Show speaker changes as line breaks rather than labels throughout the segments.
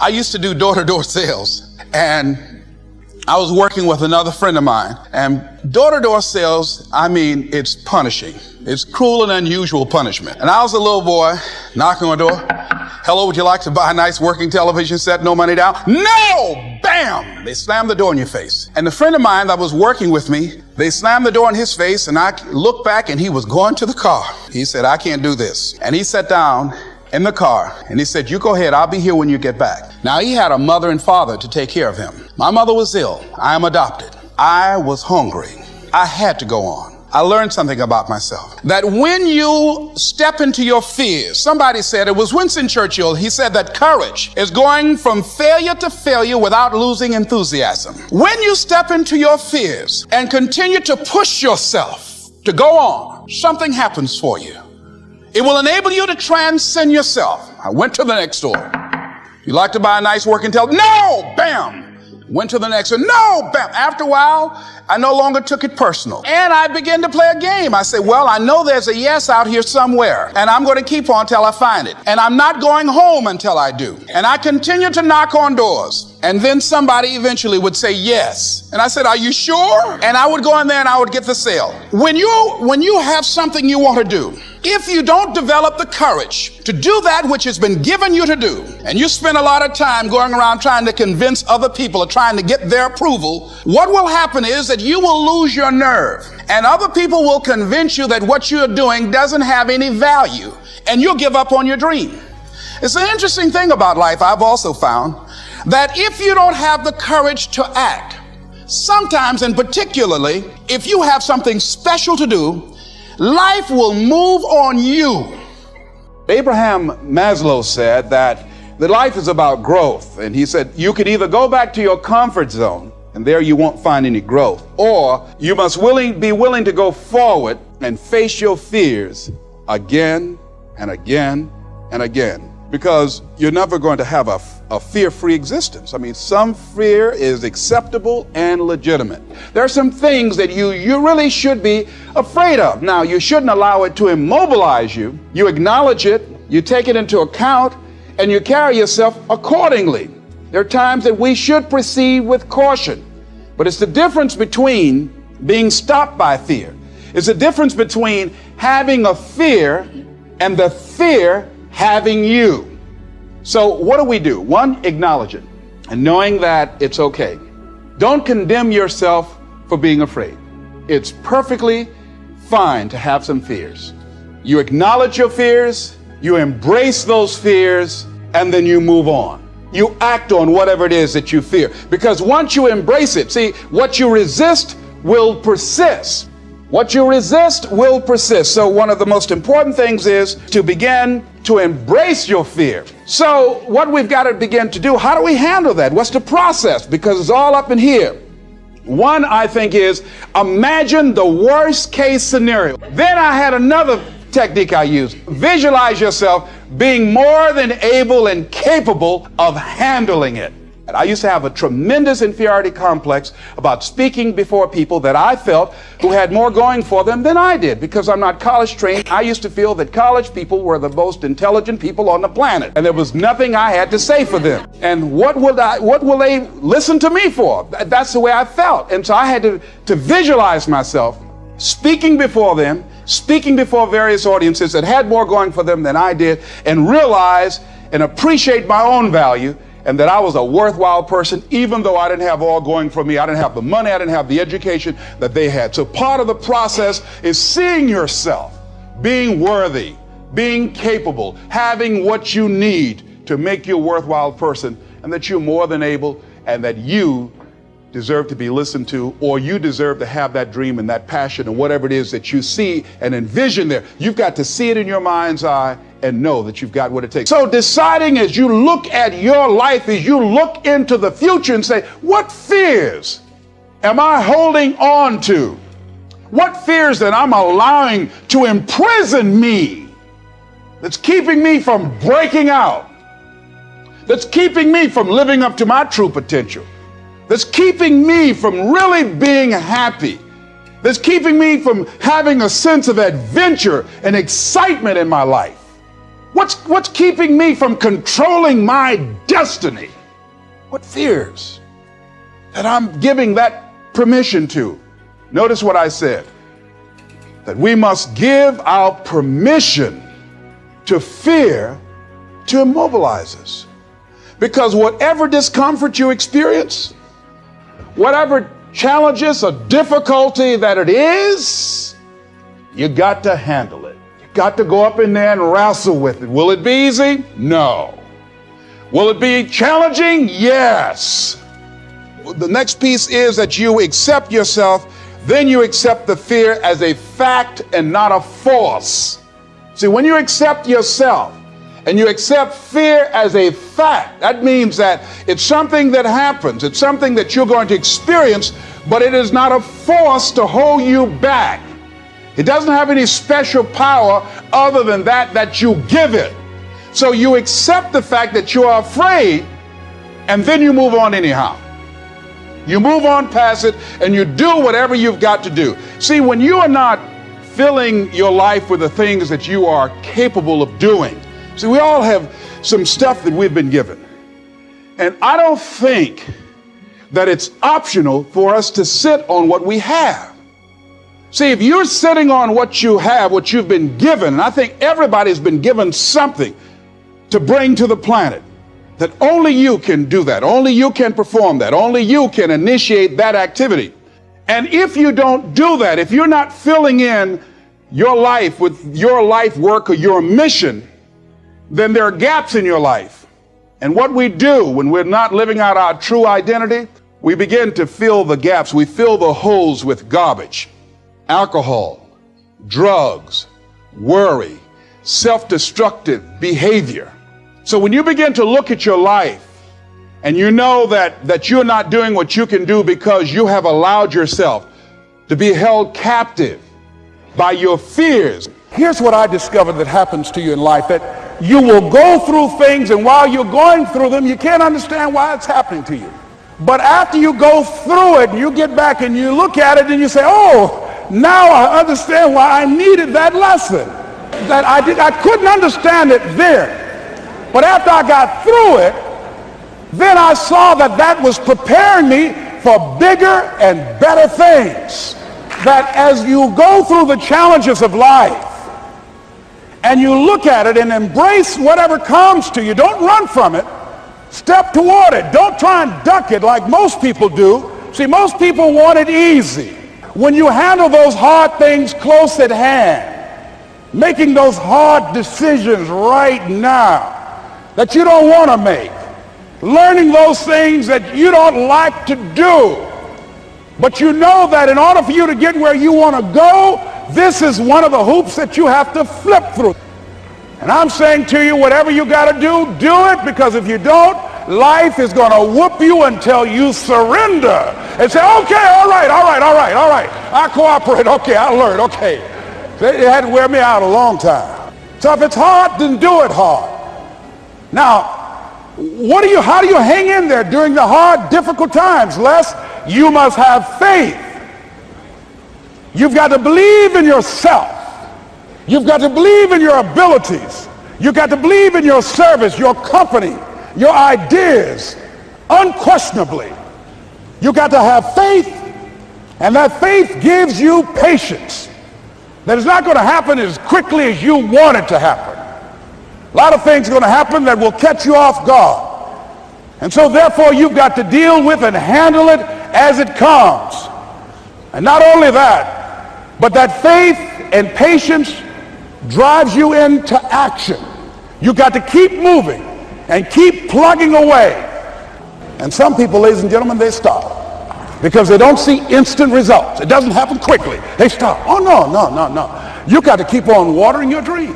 I used to do door-to-door sales, and I was working with another friend of mine, and door-to-door sales, I mean, it's punishing. It's cruel and unusual punishment. And I was a little boy knocking on the door. Hello, would you like to buy a nice working television set? No money down? No! Bam! They slammed the door in your face. And the friend of mine that was working with me, they slammed the door in his face, and I looked back and he was going to the car. He said, I can't do this. And he sat down in the car and he said, you go ahead, I'll be here when you get back. Now he had a mother and father to take care of him. My mother was ill. I am adopted. I was hungry. I had to go on. I learned something about myself, that when you step into your fears, somebody said, it was Winston Churchill, he said that courage is going from failure to failure without losing enthusiasm. When you step into your fears and continue to push yourself to go on, something happens for you. It will enable you to transcend yourself. I went to the next door. You like to buy a nice working television? No! Bam! Went to the next one. No! Bam! After a while, I no longer took it personal. And I began to play a game. I said, well, I know there's a yes out here somewhere, and I'm going to keep on till I find it. And I'm not going home until I do. And I continued to knock on doors. And then somebody eventually would say yes. And I said, are you sure? And I would go in there and I would get the sale. When you have something you want to do, if you don't develop the courage to do that which has been given you to do, and you spend a lot of time going around trying to convince other people or trying to get their approval, what will happen is that you will lose your nerve, and other people will convince you that what you're doing doesn't have any value, and you'll give up on your dream. It's an interesting thing about life, I've also found, that if you don't have the courage to act, sometimes and particularly if you have something special to do, life will move on you. Abraham Maslow said that life is about growth. And he said, you can either go back to your comfort zone, and there you won't find any growth, or you must be willing to go forward and face your fears again and again and again. Because you're never going to have a fear-free existence. I mean, some fear is acceptable and legitimate. There are some things that you really should be afraid of. Now, you shouldn't allow it to immobilize you. You acknowledge it, you take it into account, and you carry yourself accordingly. There are times that we should proceed with caution. But it's the difference between being stopped by fear. It's the difference between having a fear and the fear having you. So what do? One, acknowledge it and knowing that it's okay. Don't condemn yourself for being afraid. It's perfectly fine to have some fears. You acknowledge your fears, you embrace those fears, and then you move on. You act on whatever it is that you fear. Because once you embrace it, see, what you resist will persist. What you resist will persist. So one of the most important things is to begin to embrace your fear. So what we've got to begin to do, how do we handle that? What's the process? Because it's all up in here. One, I think, is imagine the worst case scenario. Then I had another technique I used. Visualize yourself being more than able and capable of handling it. And I used to have a tremendous inferiority complex about speaking before people that I felt who had more going for them than I did. Because I'm not college trained, I used to feel that college people were the most intelligent people on the planet. And there was nothing I had to say for them. And what will they listen to me for? That's the way I felt. And so I had to visualize myself speaking before them, speaking before various audiences that had more going for them than I did, and realize and appreciate my own value, and that I was a worthwhile person, even though I didn't have all going for me. I didn't have the money, I didn't have the education that they had. So part of the process is seeing yourself, being worthy, being capable, having what you need to make you a worthwhile person, and that you're more than able, and that you deserve to be listened to, or you deserve to have that dream and that passion and whatever it is that you see and envision there. You've got to see it in your mind's eye and know that you've got what it takes. So deciding as you look at your life, as you look into the future and say, what fears am I holding on to? What fears that I'm allowing to imprison me, that's keeping me from breaking out, that's keeping me from living up to my true potential, that's keeping me from really being happy, that's keeping me from having a sense of adventure and excitement in my life? What's keeping me from controlling my destiny? What fears that I'm giving that permission to? Notice what I said, that we must give our permission to fear to immobilize us. Because whatever discomfort you experience, whatever challenges or difficulty that it is, you got to handle it. You got to go up in there and wrestle with it. Will it be easy? No. Will it be challenging? Yes. The next piece is that you accept yourself, then you accept the fear as a fact and not a force. See, when you accept yourself and you accept fear as a fact, that means that it's something that happens. It's something that you're going to experience, but it is not a force to hold you back. It doesn't have any special power other than that you give it. So you accept the fact that you are afraid, and then you move on anyhow. You move on past it, and you do whatever you've got to do. See, when you are not filling your life with the things that you are capable of doing, see, we all have some stuff that we've been given. And I don't think that it's optional for us to sit on what we have. See, if you're sitting on what you have, what you've been given, and I think everybody's been given something to bring to the planet, that only you can do that, only you can perform that, only you can initiate that activity. And if you don't do that, if you're not filling in your life with your life work or your mission, then there are gaps in your life. And what we do when we're not living out our true identity, we begin to fill the gaps. We fill the holes with garbage, alcohol, drugs, worry, self-destructive behavior. So when you begin to look at your life and you know that you're not doing what you can do because you have allowed yourself to be held captive by your fears. Here's what I discovered that happens to you in life, that you will go through things, and while you're going through them, you can't understand why it's happening to you. But after you go through it, you get back and you look at it and you say, oh, now I understand why I needed that lesson. That I couldn't understand it then. But after I got through it, then I saw that was preparing me for bigger and better things. That as you go through the challenges of life and you look at it and embrace whatever comes to you, don't run from it. Step toward it. Don't try and duck it like most people do. See, most people want it easy. When you handle those hard things close at hand, making those hard decisions right now that you don't want to make, learning those things that you don't like to do, but you know that in order for you to get where you want to go, this is one of the hoops that you have to flip through. And I'm saying to you, whatever you got to do it, because if you don't, life is going to whoop you until you surrender and say, okay, all right, I cooperate, okay, I learned, okay. It had to wear me out a long time. So if it's hard, then do it hard. Now, how do you hang in there during the hard, difficult times? Les, you must have faith. You've got to believe in yourself. You've got to believe in your abilities. You've got to believe in your service, your company, your ideas, unquestionably. You've got to have faith, and that faith gives you patience. That it's not going to happen as quickly as you want it to happen. A lot of things are going to happen that will catch you off guard. And so therefore you've got to deal with and handle it as it comes. And not only that, but that faith and patience drives you into action. You've got to keep moving and keep plugging away. And some people, ladies and gentlemen, they stop because they don't see instant results. It doesn't happen quickly. They stop. Oh, no. You got to keep on watering your dream.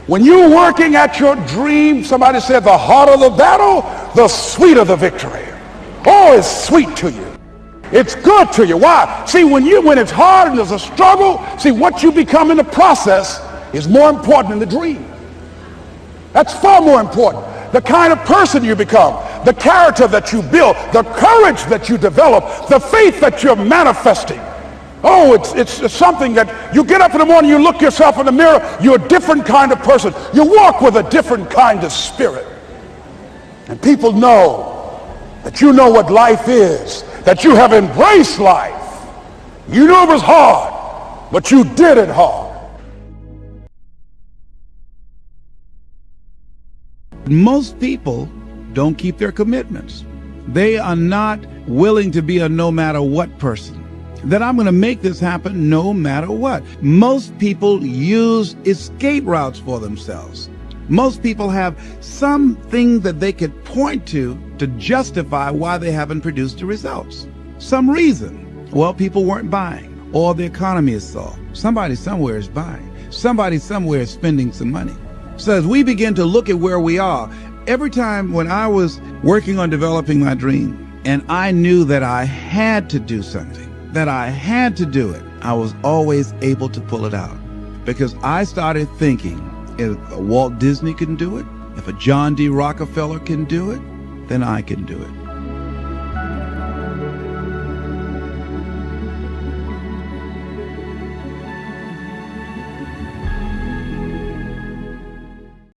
When you're working at your dream, somebody said the harder the battle, the sweeter the victory. Oh, it's sweet to you. It's good to you. Why? See, when it's hard and there's a struggle, see, what you become in the process is more important than the dream. That's far more important. The kind of person you become, the character that you build, the courage that you develop, the faith that you're manifesting.
Oh, it's something that you get up in the morning, you look yourself in the mirror, you're a different kind of person. You walk with a different kind of spirit. And people know that you know what life is, that you have embraced life. You knew it was hard, but you did it hard.
Most people don't keep their commitments. They are not willing to be a no matter what person. That I'm going to make this happen no matter what. Most people use escape routes for themselves. Most people have something that they could point to justify why they haven't produced the results. Some reason. Well, people weren't buying, or the economy is soft. Somebody somewhere is buying. Somebody somewhere is spending some money. So as we begin to look at where we are, every time when I was working on developing my dream, and I knew that I had to do something, that I had to do it, I was always able to pull it out. Because I started thinking, if a Walt Disney can do it, if a John D. Rockefeller can do it, then I can do it.